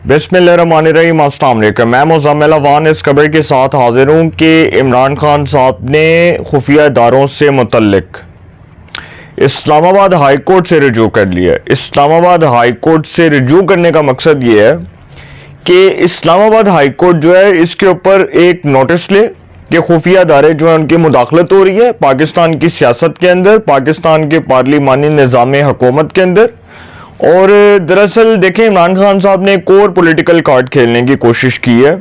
बिस्मिल्लाहिर्रहमानिर्रहीम। अस्सलाम वालेकुम। मैं मुज़म्मिल अवान इस खबर के साथ हाजिर हूँ कि इमरान खान साहब ने खुफिया इदारों से मुतल्लिक इस्लामाबाद हाई कोर्ट से रजू कर लिया। इस्लामाबाद हाई कोर्ट से रजू करने का मकसद ये है कि इस्लामाबाद हाई कोर्ट जो है इसके ऊपर एक नोटिस ले कि खुफिया इदारे जो है उनकी मुदाखलत हो रही है पाकिस्तान की सियासत के अंदर, पाकिस्तान के पार्लिमानी निज़ाम हुकूमत के अंदर। और दरअसल देखें, इमरान खान साहब ने एक और पॉलिटिकल कार्ड खेलने की कोशिश की है।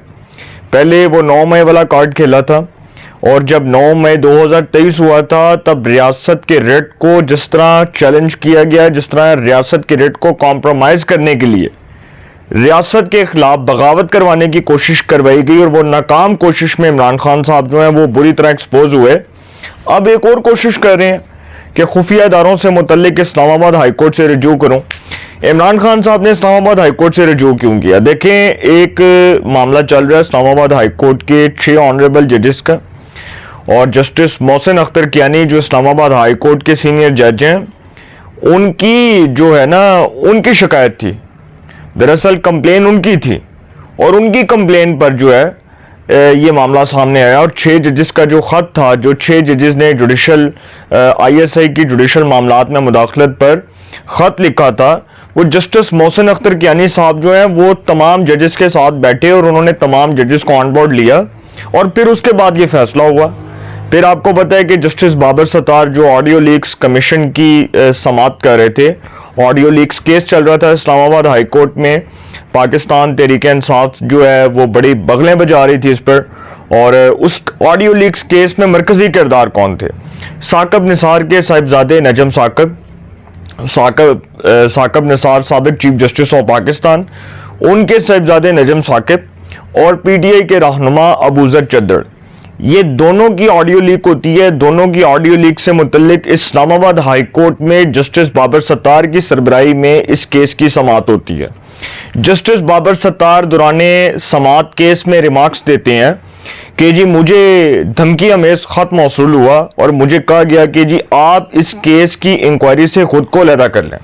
पहले वो 9 मई वाला कार्ड खेला था, और जब 9 मई 2023 हुआ था तब रियासत के रेट को जिस तरह चैलेंज किया गया, जिस तरह रियासत के रेट को कॉम्प्रोमाइज़ करने के लिए रियासत के खिलाफ बगावत करवाने की कोशिश करवाई गई, और वो नाकाम कोशिश में इमरान खान साहब जो हैं वो बुरी तरह एक्सपोज हुए। अब एक और कोशिश कर रहे हैं कि खुफिया इदारों से मुतल्लिक इस्लामाबाद हाई कोर्ट से रजू करूं। इमरान खान साहब ने इस्लामाबाद हाई कोर्ट से रजू क्यों किया? देखें, एक मामला चल रहा है इस्लामाबाद हाई कोर्ट के 6 ऑनरेबल जजेस का, और जस्टिस मोहसिन अख्तर कियानी जो इस्लामाबाद हाई कोर्ट के सीनियर जज हैं, उनकी जो है ना उनकी शिकायत थी। दरअसल कंप्लेन उनकी थी, और उनकी कंप्लेन पर जो है ये मामला सामने आया। और 6 जजेस का जो ख़त था, जो 6 जजेस ने जुडिशल ISI की जुडिशल मामलात में मुदाखलत पर ख़त लिखा था, वो जस्टिस मोहसिन अख्तर कियानी साहब जो हैं वो तमाम जजेस के साथ बैठे और उन्होंने तमाम जजेस को ऑन बोर्ड लिया, और फिर उसके बाद ये फैसला हुआ। फिर आपको पता है कि जस्टिस बाबर सत्तार जो ऑडियो लीक्स कमीशन की समाअत कर रहे थे, ऑडियो लीक्स केस चल रहा था इस्लामाबाद हाई कोर्ट में, पाकिस्तान तहरीक इंसाफ जो है वो बड़ी बगलें बजा रही थी इस पर। और उस ऑडियो लीक्स केस में मरकजी किरदार कौन थे? साकब निसार के साहिबजादे नजम साकब निसार साबिक चीफ जस्टिस ऑफ पाकिस्तान, उनके साहिबजादे नजम साकिब, और PTI के रहनुमा अबूजर चद्दड़, ये दोनों की ऑडियो लीक होती है। दोनों की ऑडियो लीक से मुतल्लिक इस्लामाबाद हाई कोर्ट में जस्टिस बाबर सत्तार की सरबराही में इस केस की समाअत होती है। जस्टिस बाबर सत्तार दौराने समाअत केस में रिमार्क्स देते हैं कि जी मुझे धमकी अमेज खत मौसूल हुआ और मुझे कहा गया कि जी आप इस केस की इंक्वायरी से खुद को अलहदा कर लें,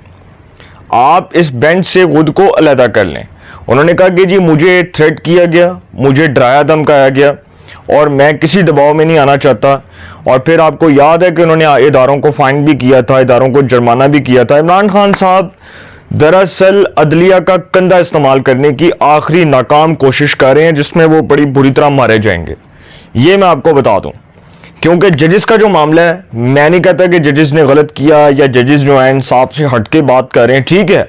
आप इस बेंच से खुद को अलहदा कर लें। उन्होंने कहा कि जी मुझे थ्रेट किया गया, मुझे डराया धमकाया गया, और मैं किसी दबाव में नहीं आना चाहता। और फिर आपको याद है कि उन्होंने इदारों को फाइन भी किया था, इदारों को जुर्माना भी किया था। इमरान खान साहब दरअसल अदलिया का कंधा इस्तेमाल करने की आखिरी नाकाम कोशिश कर रहे हैं, जिसमें वो बड़ी बुरी तरह मारे जाएंगे, ये मैं आपको बता दूं। क्योंकि जजेस का जो मामला है, मैं नहीं कहता कि जजेस ने गलत किया या जजेस जो है इंसाफ से हटके बात कर रहे हैं। ठीक है,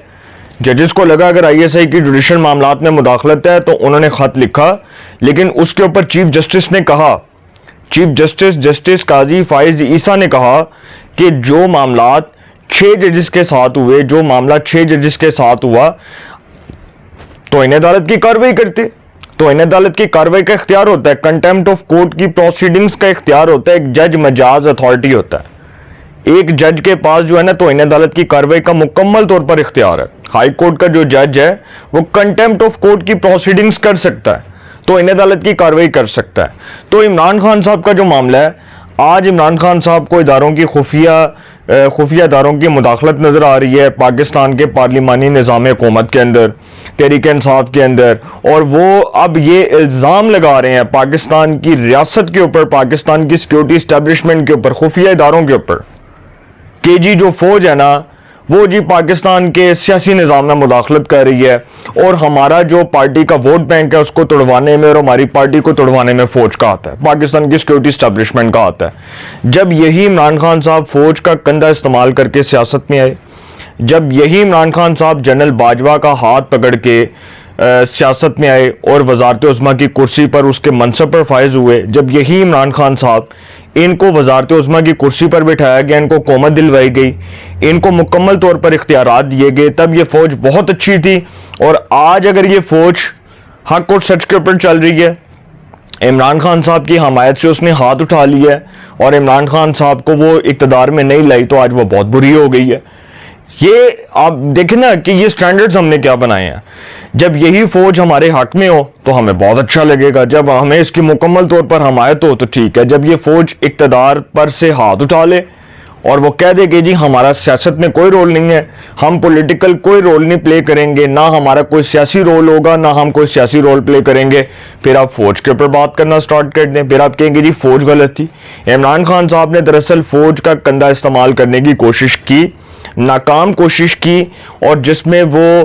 जजेस को लगा अगर ISI की जुडिशल मामलात में मुदाखलत है तो उन्होंने खत लिखा, लेकिन उसके ऊपर चीफ जस्टिस ने कहा, चीफ जस्टिस काजी फाइज ईसा ने कहा कि जो मामलात 6 जजेस के साथ हुए, जो मामला 6 जजेस के साथ हुआ, तो इन अदालत की कार्रवाई करते। तो इन अदालत की कार्रवाई का इख्तियार होता है, कंटेम्प्ट ऑफ कोर्ट की प्रोसीडिंग्स का इख्तियार होता है, एक जज मजाज अथॉरिटी होता है। एक जज के पास जो है ना तो इन अदालत की कार्रवाई का मुकम्मल तौर पर इख्तियार है। हाई कोर्ट का जो जज है वो कंटेम्प्ट ऑफ कोर्ट की प्रोसीडिंग्स कर सकता है, तो इन अदालत की कार्रवाई कर सकता है। तो इमरान खान साहब का जो मामला है, आज इमरान खान साहब को इदारों की खुफिया इदारों की मुदाखलत नजर आ रही है पाकिस्तान के पार्लिमानी निज़ाम हुकूमत के अंदर, तहरीक इंसाफ के अंदर। और वो अब ये इल्ज़ाम लगा रहे हैं पाकिस्तान की रियासत के ऊपर, पाकिस्तान की सिक्योरिटी इस्टेब्लिशमेंट के ऊपर, खुफिया इदारों के ऊपर, कि जी जो फौज है ना वो जी पाकिस्तान के सियासी निज़ाम में मुदाखलत कर रही है, और हमारा जो पार्टी का वोट बैंक है उसको तोड़वाने में और हमारी पार्टी को तोड़वाने में फौज का आता है, पाकिस्तान की सिक्योरिटी इस्टेब्लिशमेंट का आता है। जब यही इमरान खान साहब फौज का कंधा इस्तेमाल करके सियासत में आए, जब यही इमरान खान साहब जनरल बाजवा का हाथ पकड़ के सियासत में आए और वजारत उज़्मा की कुर्सी पर उसके मनसब पर फायज हुए, जब यही इमरान खान साहब इनको वजारत उज़्मा की कुर्सी पर बिठाया गया, इनको कोमत दिलवाई गई, इनको मुकम्मल तौर पर इख्तियारात दिए गए, तब ये फौज बहुत अच्छी थी। और आज अगर ये फौज हक और सच के ऊपर चल रही है, इमरान खान साहब की हमायत से उसने हाथ उठा लिया है और इमरान खान साहब को वो इक़्तिदार में नहीं लाई, तो आज वो बहुत बुरी हो गई है। ये आप देखें ना कि ये स्टैंडर्ड्स हमने क्या बनाए हैं। जब यही फौज हमारे हक में हो तो हमें बहुत अच्छा लगेगा, जब हमें इसकी मुकम्मल तौर पर हमायत हो तो ठीक है। जब ये फौज इक़्तिदार पर से हाथ उठा ले اور وہ کہہ دے کہ جی ہمارا سیاست میں کوئی رول نہیں ہے, ہم پولیٹیکل کوئی رول نہیں پلے کریں گے, نہ ہمارا کوئی سیاسی رول ہوگا, نہ ہم کوئی سیاسی رول پلے کریں گے, پھر آپ فوج کے اوپر بات کرنا سٹارٹ کر دیں, پھر آپ کہیں گے جی فوج غلط تھی. عمران خان صاحب نے دراصل فوج کا کندھا استعمال کرنے کی کوشش کی, ناکام کوشش کی, اور جس میں وہ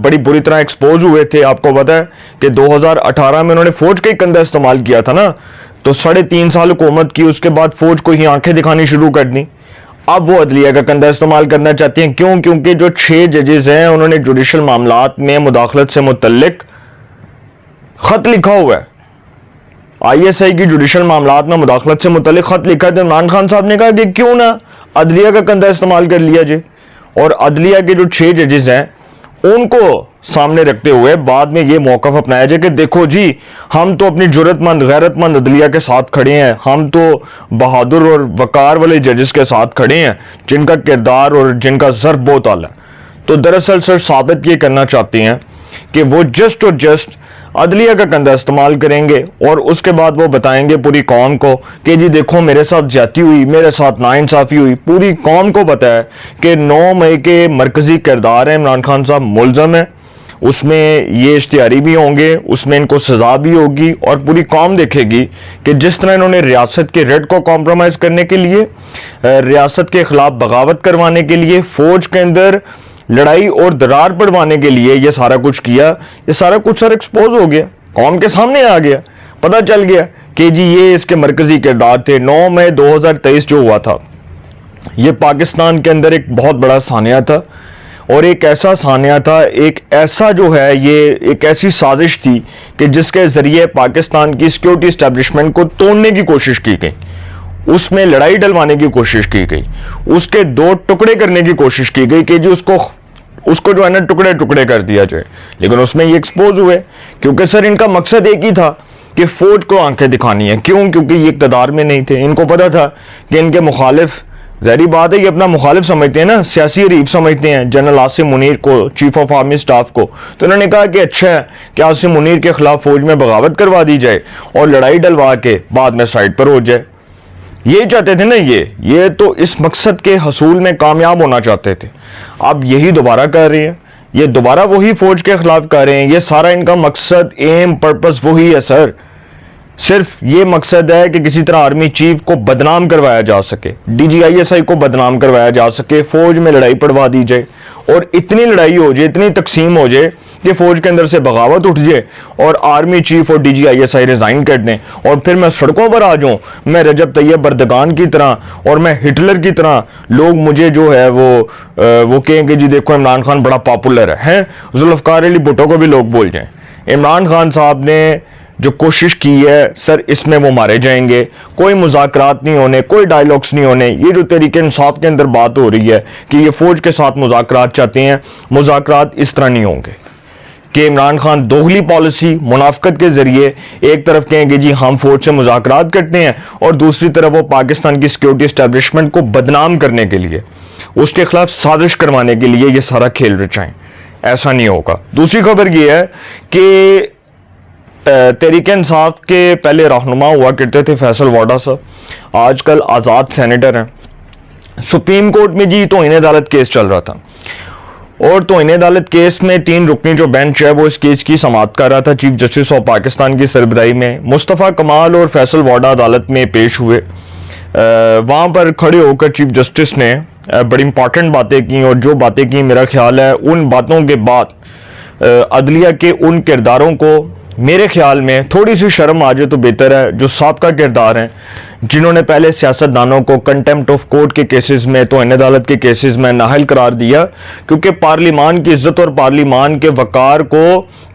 بڑی بری طرح ایکسپوز ہوئے تھے. آپ کو پتا ہے کہ 2018 میں انہوں نے فوج کا ہی کندھا استعمال کیا تھا نا, تو 3.5 سال حکومت کی, اس کے بعد فوج کو ہی آنکھیں دکھانی شروع کر دی. اب وہ عدلیہ کا کندھا استعمال کرنا چاہتے ہیں. کیوں؟ کیونکہ جو 6 ججز ہیں انہوں نے جوڈیشل معاملات میں مداخلت سے متعلق خط لکھا ہوا ہے. ISI کی جوڈیشل معاملات میں مداخلت سے متعلق خط لکھا ہے. تو عمران خان صاحب نے کہا کہ کیوں نہ عدلیہ کا کندھا استعمال کر لیا جائے, اور عدلیہ کے جو 6 ججز ہیں ان کو سامنے رکھتے ہوئے بعد میں یہ موقف اپنایا جائے کہ دیکھو جی ہم تو اپنی جرت مند غیرت مند عدلیہ کے ساتھ کھڑے ہیں, ہم تو بہادر اور وقار والے ججز کے ساتھ کھڑے ہیں جن کا کردار اور جن کا ضرب بہت اعلیٰ ہے. تو دراصل سر ثابت یہ کرنا چاہتے ہیں کہ وہ جسٹ اور جسٹ عدلیہ کا کندھا استعمال کریں گے, اور اس کے بعد وہ بتائیں گے پوری قوم کو کہ جی دیکھو میرے ساتھ زیادتی ہوئی, میرے ساتھ ناانصافی ہوئی. پوری قوم کو پتا ہے کہ 9 مئی کے مرکزی کردار ہیں عمران خان صاحب ملزم ہیں, اس میں یہ اشتہاری بھی ہوں گے, اس میں ان کو سزا بھی ہوگی, اور پوری قوم دیکھے گی کہ جس طرح انہوں نے ریاست کے ریڈ کو کمپرومائز کرنے کے لیے, ریاست کے خلاف بغاوت کروانے کے لیے, فوج کے اندر لڑائی اور درار پڑوانے کے لیے یہ سارا کچھ کیا. یہ سارا کچھ سر ایکسپوز ہو گیا, قوم کے سامنے آ گیا, پتہ چل گیا کہ جی یہ اس کے مرکزی کردار تھے. 9 مئی 2023 جو ہوا تھا یہ پاکستان کے اندر ایک بہت بڑا سانحہ تھا, اور ایک ایسا سانحہ تھا, ایک ایسا جو ہے یہ ایک ایسی سازش تھی کہ جس کے ذریعے پاکستان کی سیکیورٹی اسٹیبلشمنٹ کو توڑنے کی کوشش کی گئی, اس میں لڑائی ڈلوانے کی کوشش کی گئی, اس کے 2 ٹکڑے کرنے کی کوشش کی گئی کہ جی اس کو جو ہے نا ٹکڑے ٹکڑے کر دیا جائے. لیکن اس میں یہ ایکسپوز ہوئے کیونکہ سر ان کا مقصد ایک ہی تھا کہ فوج کو آنکھیں دکھانی ہے. کیوں؟ کیونکہ یہ اقتدار میں نہیں تھے, ان کو پتا تھا کہ ان کے مخالف, ظاہری بات ہے یہ اپنا مخالف سمجھتے ہیں نا, سیاسی حریف سمجھتے ہیں جنرل عاصم منیر کو, چیف آف آرمی سٹاف کو. تو انہوں نے کہا کہ اچھا ہے کہ عاصم منیر کے خلاف فوج میں بغاوت کروا دی جائے اور لڑائی ڈلوا کے بعد میں سائڈ پر ہو جائے. یہ چاہتے تھے نا, یہ تو اس مقصد کے حصول میں کامیاب ہونا چاہتے تھے. اب یہی دوبارہ کر رہے ہیں, یہ دوبارہ وہی فوج کے خلاف کر رہے ہیں. یہ سارا ان کا مقصد, ایم, پرپس وہی ہے سر. صرف یہ مقصد ہے کہ کسی طرح آرمی چیف کو بدنام کروایا جا سکے, DGISI کو بدنام کروایا جا سکے, فوج میں لڑائی پڑوا دی جائے, اور اتنی لڑائی ہو جائے, اتنی تقسیم ہو جائے کہ فوج کے اندر سے بغاوت اٹھ جائے اور آرمی چیف اور DGISI ریزائن کر دیں, اور پھر میں سڑکوں پر آ جاؤں, میں رجب طیب اردگان کی طرح اور میں ہٹلر کی طرح, لوگ مجھے جو ہے وہ کہیں کہ جی دیکھو عمران خان بڑا پاپولر ہے. ذوالفقار علی بھٹو کو بھی لوگ بول جائیں. عمران خان صاحب نے جو کوشش کی ہے سر, اس میں وہ مارے جائیں گے. کوئی مذاکرات نہیں ہونے, کوئی ڈائیلاگس نہیں ہونے. یہ جو تحریک انصاف کے اندر بات ہو رہی ہے کہ یہ فوج کے ساتھ مذاکرات چاہتے ہیں, مذاکرات اس طرح نہیں ہوں گے کہ عمران خان دوغلی پالیسی, منافقت کے ذریعے ایک طرف کہیں گے جی ہم فوج سے مذاکرات کرتے ہیں, اور دوسری طرف وہ پاکستان کی سیکیورٹی اسٹیبلشمنٹ کو بدنام کرنے کے لیے, اس کے خلاف سازش کروانے کے لیے یہ سارا کھیل رچائیں. ایسا نہیں ہوگا. دوسری خبر یہ ہے کہ تحریک انصاف کے پہلے رہنما ہوا کرتے تھے فیصل واڈا صاحب, آج کل آزاد سینیٹر ہیں. سپریم کورٹ میں جی توہین عدالت کیس چل رہا تھا, اور توہین عدالت کیس میں 3 رکنی جو بینچ ہے وہ اس کیس کی سماعت کر رہا تھا چیف جسٹس آف پاکستان کی سربراہی میں. مصطفیٰ کمال اور فیصل واڈا عدالت میں پیش ہوئے. وہاں پر کھڑے ہو کر چیف جسٹس نے بڑی امپورٹنٹ باتیں کی, اور جو باتیں کی میرا خیال ہے ان باتوں کے بعد عدلیہ کے ان کرداروں کو میرے خیال میں تھوڑی سی شرم آ جائے تو بہتر ہے, جو سابقہ کردار ہیں جنہوں نے پہلے سیاستدانوں کو کنٹیمپٹ آف کورٹ کے کیسز میں, توہین عدالت کے کیسز میں نااہل قرار دیا, کیونکہ پارلیمان کی عزت اور پارلیمان کے وقار کو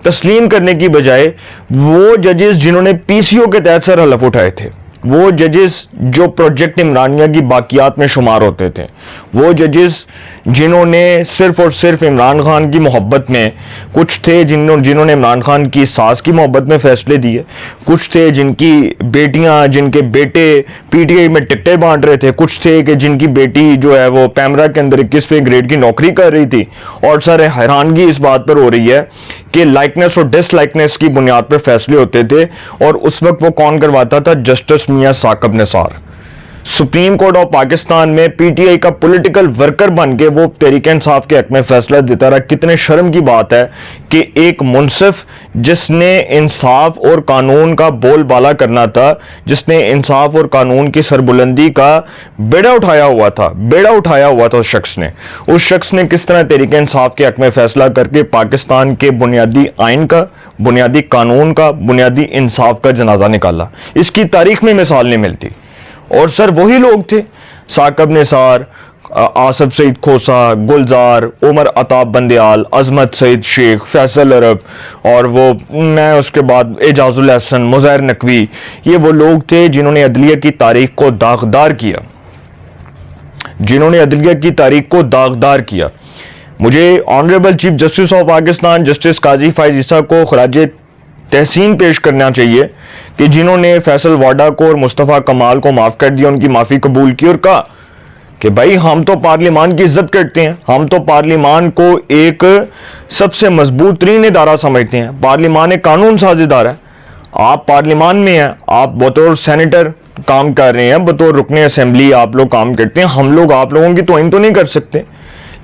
تسلیم کرنے کی بجائے وہ ججز جنہوں نے PCO کے تحت سر حلف اٹھائے تھے, وہ ججز جو پروجیکٹ عمرانیہ کی باقیات میں شمار ہوتے تھے, وہ ججز جنہوں نے صرف اور صرف عمران خان کی محبت میں, کچھ تھے جنہوں نے عمران خان کی ساس کی محبت میں فیصلے دیے, کچھ تھے جن کی بیٹیاں, جن کے بیٹے PTI میں ٹکٹیں بانٹ رہے تھے, کچھ تھے کہ جن کی بیٹی جو ہے وہ پیمرا کے اندر 21ویں گریڈ کی نوکری کر رہی تھی. اور سر حیرانگی اس بات پر ہو رہی ہے کہ لائکنس اور ڈس لائکنس کی بنیاد پر فیصلے ہوتے تھے, اور اس وقت وہ کون کرواتا تھا؟ جسٹس میاں Saqib Nisar. Supreme court of Pakistan में पीटीआई का पॉलिटिकल वर्कर बन के वो तहरीक इंसाफ के हक में फैसला देता रहा। कितने शर्म की बात है कि एक मुनसिफ जिसने इंसाफ और कानून का बोलबाला करना था, जिसने इंसाफ और कानून की सरबुलंदी का बेड़ा उठाया हुआ था उस शख्स ने किस तरह तहरीक इंसाफ के हक में फैसला करके पाकिस्तान के बुनियादी आइन का, बुनियादी कानून का, बुनियादी इंसाफ का जनाजा निकाला। इसकी तारीख में मिसाल नहीं मिलती। और सर वही लोग थे, साकब निसार, आसफ सईद खोसा, गुलजार, उमर अताब बंदयाल, अजमत सईद शेख, फैसल अरब, और वो मैं उसके बाद एजाजुल हसन, मुज़ैर नकवी, ये वो लोग थे जिन्होंने अदलिया की तारीख को दागदार किया, मुझे honourable chief justice of Pakistan justice Qazi Faez Isa को खराज तहसीन पेश करना चाहिए कि जिन्होंने फैसल वाडा को और मुस्तफ़ा कमाल को माफ़ कर दिया, उनकी माफ़ी कबूल की और कहा कि भाई हम तो पार्लियामान की इज्जत करते हैं, हम तो पार्लियामान को एक सबसे मजबूत तरीन इदारा समझते हैं, पार्लियामान एक कानून साज इदारा है। आप पार्लियामान में हैं, आप बतौर सेनेटर काम कर रहे हैं, बतौर रुकने असेंबली आप लोग काम करते हैं, हम लोग आप लोगों की तौहीन तो नहीं कर सकते।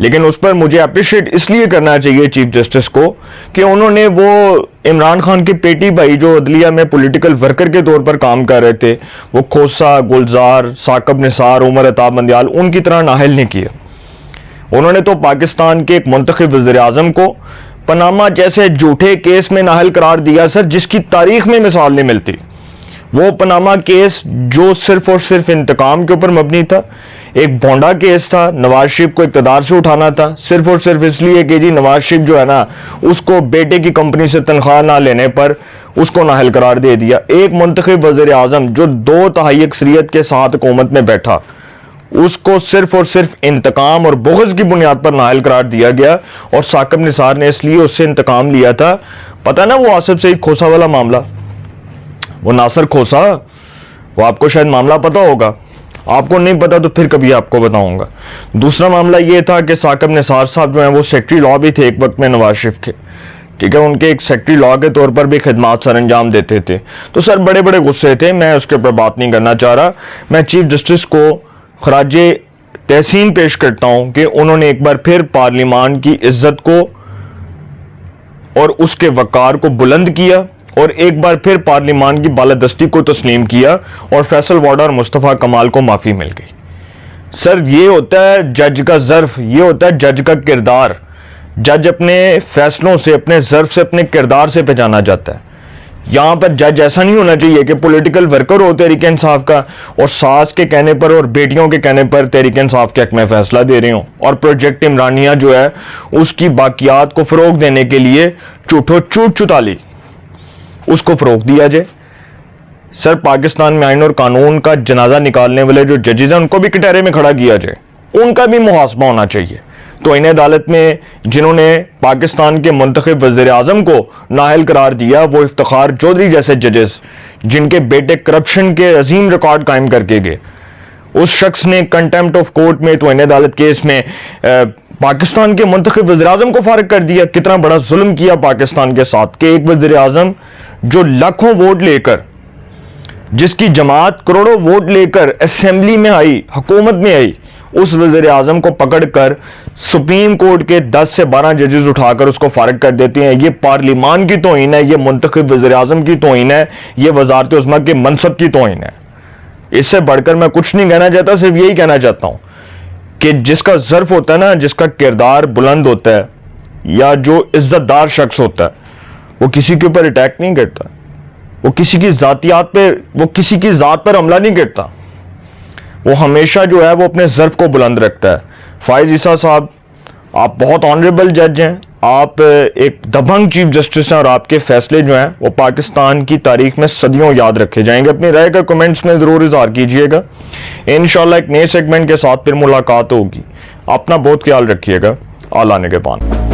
लेकिन उस पर मुझे अप्रिशिएट इसलिए करना चाहिए चीफ जस्टिस को कि उन्होंने वो इमरान खान के पेटी भाई जो अदलिया में पॉलिटिकल वर्कर के तौर पर काम कर रहे थे, वो खोसा, गुलजार, साकब निसार, उमर अताब बंदयाल, उनकी तरह नाहल नहीं किया। उन्होंने तो पाकिस्तान के एक मुंतखब वज़ीर आज़म को पनामा जैसे झूठे केस में नाहल करार दिया सर, जिसकी तारीख में मिसाल नहीं मिलती। वो पनामा केस जो सिर्फ और सिर्फ इंतकाम के ऊपर मबनी था, एक भोंडा केस था, नवाज शरीफ को इक़्तिदार से उठाना था, सिर्फ और सिर्फ इसलिए कि जी नवाज शरीफ जो है ना उसको बेटे की कंपनी से तनख्वाह ना लेने पर उसको नाहल करार दे दिया। एक मुंतखब वज़ीर आज़म जो 2/3 अक्सरियत के साथ हुकूमत में बैठा, उसको सिर्फ और सिर्फ इंतकाम और बुग़्ज़ की बुनियाद पर नाहल करार दिया गया। और साकब निसार ने इसलिए उससे इंतकाम लिया था, पता ना वो आसिफ सईद खोसा वाला मामला, वो नासिर खोसा, वो आपको शायद मामला पता होगा, आपको नहीं पता तो फिर कभी आपको बताऊंगा। दूसरा मामला ये था कि साकब निसार साहब जो हैं वो सेक्रेटरी लॉ भी थे एक वक्त में नवाज शरीफ के, ठीक है, उनके एक सेक्रेटरी लॉ के तौर पर भी खिदमात सर अंजाम देते थे। तो सर बड़े बड़े गुस्से थे, मैं उसके ऊपर बात नहीं करना चाह रहा। मैं चीफ जस्टिस को खराजे तहसीन पेश करता हूं कि उन्होंने एक बार फिर पार्लियामान की इज्जत को और उसके वकार को बुलंद किया और एक बार फिर पार्लियामान की बालादस्ती को तस्लीम किया और फैसल वाडा और मुस्तफ़ा कमाल को माफ़ी मिल गई। सर ये होता है जज का ज़र्फ, ये होता है जज का किरदार। जज अपने फैसलों से, अपने ज़र्फ से, अपने किरदार से पहचाना जाता है। यहाँ पर जज ऐसा नहीं होना चाहिए कि पॉलिटिकल वर्कर हो तहरीक इंसाफ का और सास के कहने पर और बेटियों के कहने पर तहरीक इंसाफ के हक में फैसला दे रहे हो, और प्रोजेक्ट इमरानिया जो है उसकी बाकियात को फ़रोग देने के लिए चूट चुताली उसको फ़रोग दिया जाए। सर पाकिस्तान में आइन और कानून का जनाजा निकालने वाले जो जजेस हैं उनको भी कटहरे में खड़ा किया जाए, उनका भी मुहासबा होना चाहिए। तो इन अदालत में जिन्होंने पाकिस्तान के मुंतखब वज़ीर आज़म को नाअहल करार दिया, वो इफ्तिखार चौधरी जैसे जजेस जिनके बेटे करप्शन के अजीम रिकॉर्ड कायम करके गए, उस शख्स ने कंटेम्प्ट ऑफ कोर्ट में तो इन अदालत केस में पाकिस्तान के मुंतखब वज़ीर आज़म को फारिग कर दिया। कितना बड़ा जुल्म किया पाकिस्तान के साथ कि एक वज़ीर आज़म जो लाखों वोट लेकर, जिसकी जमात करोड़ों वोट लेकर असेंबली में आई, हुकूमत में आई, उस वज़ीर आज़म को पकड़कर सुप्रीम कोर्ट के 10 से 12 जजेस उठाकर उसको फारिग कर देते हैं। ये पार्लियामान की तौहीन है, ये मुंतखब वज़ीर आज़म की तौहीन है, ये वज़ारत उज़्मा के मनसब की तौहीन है। इससे बढ़कर मैं कुछ नहीं कहना चाहता, सिर्फ यही कहना चाहता हूं कि जिसका ज़र्फ होता है ना, जिसका किरदार बुलंद होता है या जो इज्जतदार शख्स होता है, वो किसी के ऊपर अटैक नहीं करता, वो किसी की ज़ातियात पे, वो किसी की ज़ात पर हमला नहीं करता, वो हमेशा जो है वो अपने ज़र्फ को बुलंद रखता है। फाइज ईसा साहब, आप बहुत ऑनरेबल जज हैं, आप एक दबंग चीफ जस्टिस हैं और आपके फैसले जो हैं वो पाकिस्तान की तारीख में सदियों याद रखे जाएंगे। अपनी राय का कमेंट्स में ज़रूर इज़हार कीजिएगा। इंशाल्लाह एक नए सेगमेंट के साथ फिर मुलाकात होगी। अपना बहुत ख्याल रखिएगा। आला निगहबान।